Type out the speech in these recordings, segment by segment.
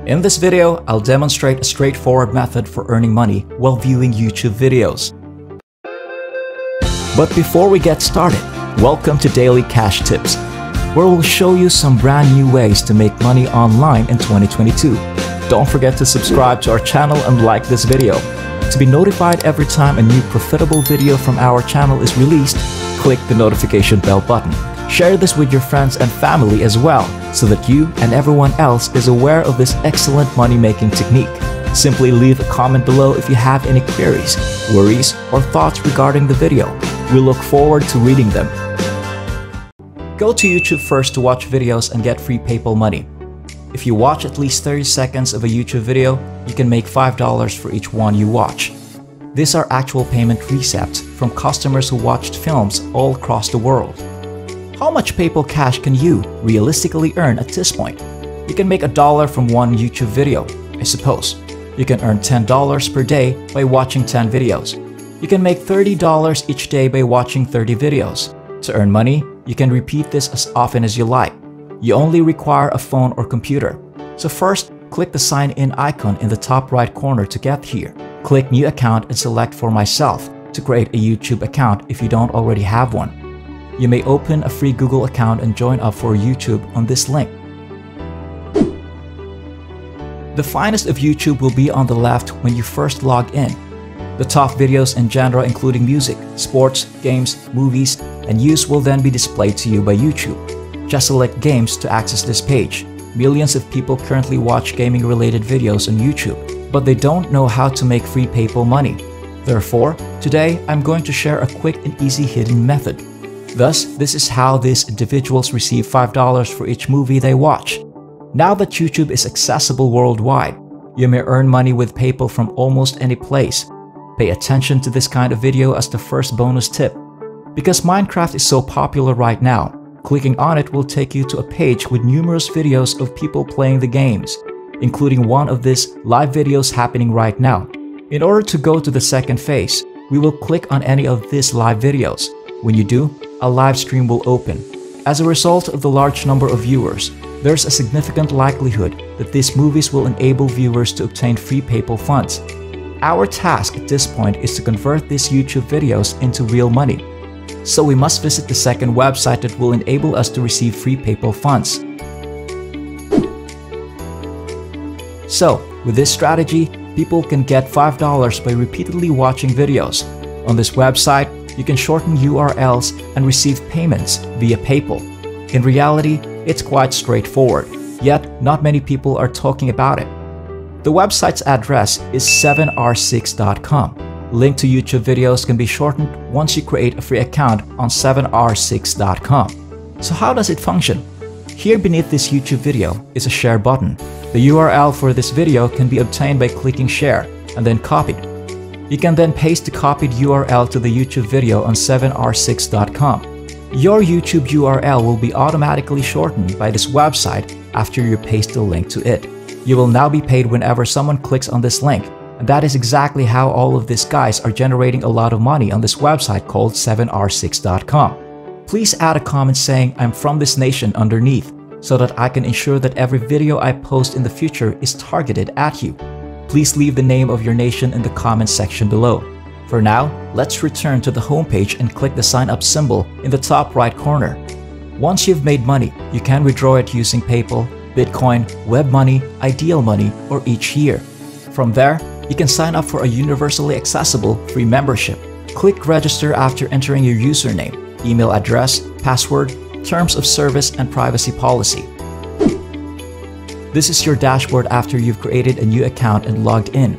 In this video, I'll demonstrate a straightforward method for earning money while viewing YouTube videos. But before we get started, welcome to Daily Cash Tips, where we'll show you some brand new ways to make money online in 2022. Don't forget to subscribe to our channel and like this video. To be notified every time a new profitable video from our channel is released, click the notification bell button. Share this with your friends and family as well, so that you and everyone else is aware of this excellent money-making technique. Simply leave a comment below if you have any queries, worries, or thoughts regarding the video. We look forward to reading them. Go to YouTube first to watch videos and get free PayPal money. If you watch at least 30 seconds of a YouTube video, you can make $5 for each one you watch. These are actual payment receipts from customers who watched films all across the world. How much PayPal cash can you realistically earn at this point? You can make $1 from one YouTube video, I suppose. You can earn $10 per day by watching 10 videos. You can make $30 each day by watching 30 videos. To earn money, you can repeat this as often as you like. You only require a phone or computer. So first, click the sign in icon in the top right corner to get here. Click New Account and select For Myself to create a YouTube account if you don't already have one. You may open a free Google account and join up for YouTube on this link. The finest of YouTube will be on the left when you first log in. The top videos and genre including music, sports, games, movies, and news will then be displayed to you by YouTube. Just select Games to access this page. Millions of people currently watch gaming-related videos on YouTube, but they don't know how to make free PayPal money. Therefore, today I'm going to share a quick and easy hidden method. Thus, this is how these individuals receive $5 for each movie they watch. Now that YouTube is accessible worldwide, you may earn money with PayPal from almost any place. Pay attention to this kind of video as the first bonus tip. Because Minecraft is so popular right now, clicking on it will take you to a page with numerous videos of people playing the games, including one of these live videos happening right now. In order to go to the second phase, we will click on any of these live videos. When you do, a live stream will open. As a result of the large number of viewers, there's a significant likelihood that these movies will enable viewers to obtain free PayPal funds. Our task at this point is to convert these YouTube videos into real money. So we must visit the second website that will enable us to receive free PayPal funds. So, with this strategy, people can get $5 by repeatedly watching videos. On this website, you can shorten URLs and receive payments via PayPal. In reality, it's quite straightforward, yet not many people are talking about it. The website's address is 7r6.com. Link to YouTube videos can be shortened once you create a free account on 7r6.com. So how does it function? Here beneath this YouTube video is a share button. The URL for this video can be obtained by clicking share and then copied. You can then paste the copied URL to the YouTube video on 7r6.com. Your YouTube URL will be automatically shortened by this website after you paste the link to it. You will now be paid whenever someone clicks on this link, and that is exactly how all of these guys are generating a lot of money on this website called 7r6.com. Please add a comment saying I'm from this nation underneath, so that I can ensure that every video I post in the future is targeted at you. Please leave the name of your nation in the comments section below. For now, let's return to the homepage and click the sign up symbol in the top right corner. Once you've made money, you can withdraw it using PayPal, Bitcoin, WebMoney, Ideal Money, or each year. From there, you can sign up for a universally accessible free membership. Click register after entering your username, email address, password, terms of service, and privacy policy. This is your dashboard after you've created a new account and logged in.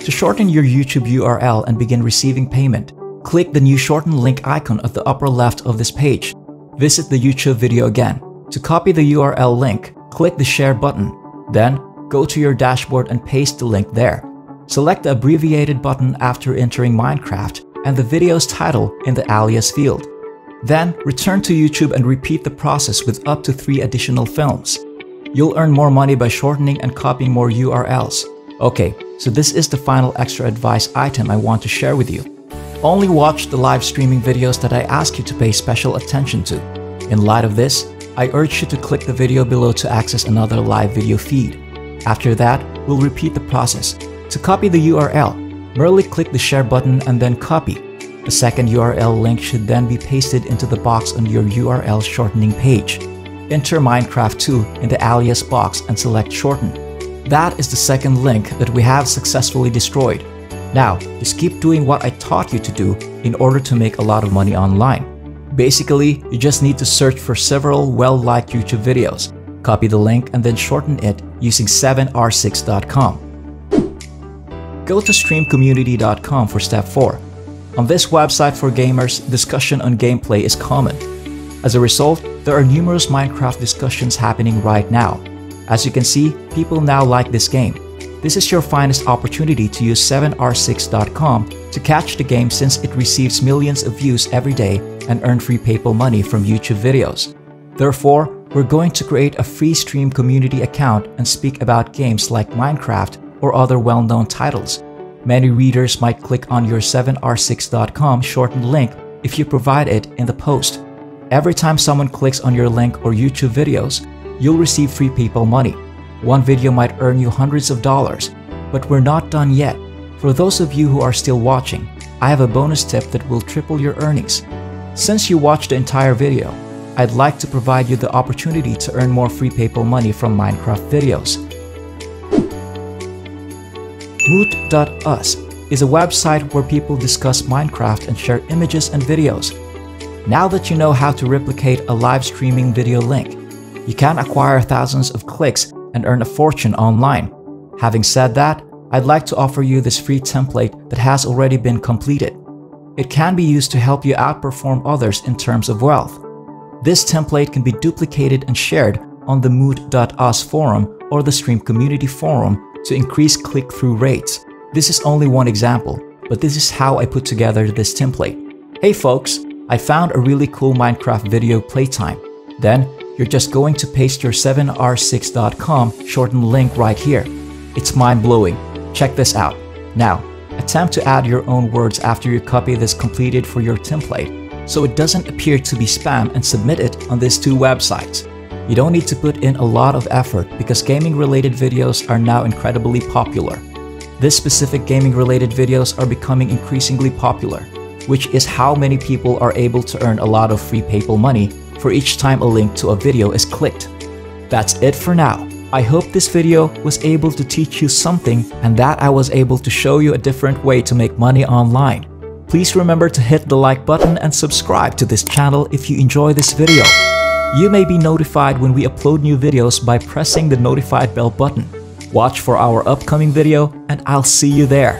To shorten your YouTube URL and begin receiving payment, click the new shorten link icon at the upper left of this page. Visit the YouTube video again. To copy the URL link, click the share button. Then, go to your dashboard and paste the link there. Select the abbreviated button after entering Minecraft and the video's title in the alias field. Then, return to YouTube and repeat the process with up to 3 additional films. You'll earn more money by shortening and copying more URLs. Okay, so this is the final extra advice item I want to share with you. Only watch the live streaming videos that I ask you to pay special attention to. In light of this, I urge you to click the video below to access another live video feed. After that, we'll repeat the process. To copy the URL, merely click the share button and then copy. The second URL link should then be pasted into the box on your URL shortening page. Enter Minecraft 2 in the alias box and select shorten. That is the second link that we have successfully destroyed. Now, just keep doing what I taught you to do in order to make a lot of money online. Basically, you just need to search for several well-liked YouTube videos, copy the link and then shorten it using 7r6.com. Go to streamcommunity.com for step 4. On this website for gamers, discussion on gameplay is common. As a result, there are numerous Minecraft discussions happening right now. As you can see, people now like this game. This is your finest opportunity to use 7r6.com to catch the game since it receives millions of views every day and earn free PayPal money from YouTube videos. Therefore, we're going to create a free Stream Community account and speak about games like Minecraft or other well-known titles. Many readers might click on your 7r6.com shortened link if you provide it in the post. Every time someone clicks on your link or YouTube videos, you'll receive free PayPal money. One video might earn you hundreds of dollars, but we're not done yet. For those of you who are still watching, I have a bonus tip that will triple your earnings. Since you watched the entire video, I'd like to provide you the opportunity to earn more free PayPal money from Minecraft videos. Moot.us is a website where people discuss Minecraft and share images and videos. Now that you know how to replicate a live streaming video link, you can acquire thousands of clicks and earn a fortune online. Having said that, I'd like to offer you this free template that has already been completed. It can be used to help you outperform others in terms of wealth. This template can be duplicated and shared on the Moot.us forum or the Stream Community forum to increase click-through rates. This is only one example, but this is how I put together this template. Hey folks, I found a really cool Minecraft video playtime. Then, you're just going to paste your 7r6.com shortened link right here. It's mind-blowing. Check this out. Now, attempt to add your own words after you copy this completed for your template, so it doesn't appear to be spam, and submit it on these two websites. You don't need to put in a lot of effort because gaming-related videos are now incredibly popular. This specific gaming-related videos are becoming increasingly popular, which is how many people are able to earn a lot of free PayPal money for each time a link to a video is clicked. That's it for now. I hope this video was able to teach you something and that I was able to show you a different way to make money online. Please remember to hit the like button and subscribe to this channel if you enjoy this video. You may be notified when we upload new videos by pressing the notified bell button. Watch for our upcoming video and I'll see you there.